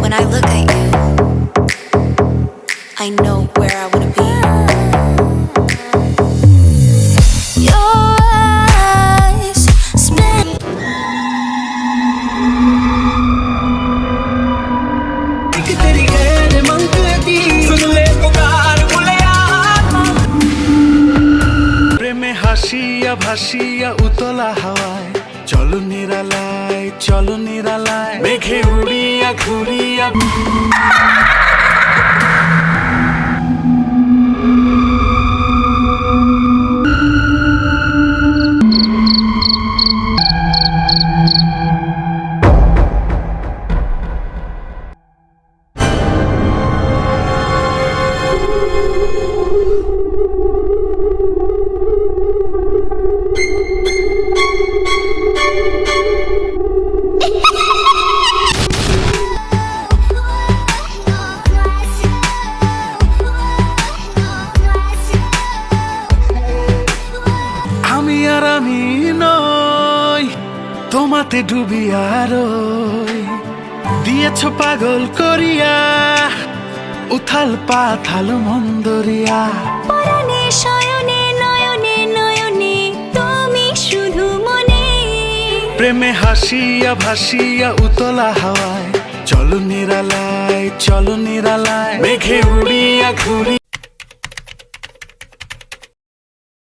When I look at you, I know where I wanna be. Your eyes spin. तेरी गैर मंगती सुन ले पुकार बुलिया प्रेमे हासिया भासिया उतला हावाय चलो निरालाय मेघे उड़िया घुरिया আমি নই তোমাতে ডুবিয়া রই দিয়েছ পাগল করিয়া উথাল পাথাল মন্দরিয়া পরাণে শয়নে নয়নে নয়নে তুমি শুধু মনে প্রেমে হাসিয়া ভাসিয়া উতলা হাওয়ায় চলো নিরালায় মেঘে উড়িয়া ঘুরি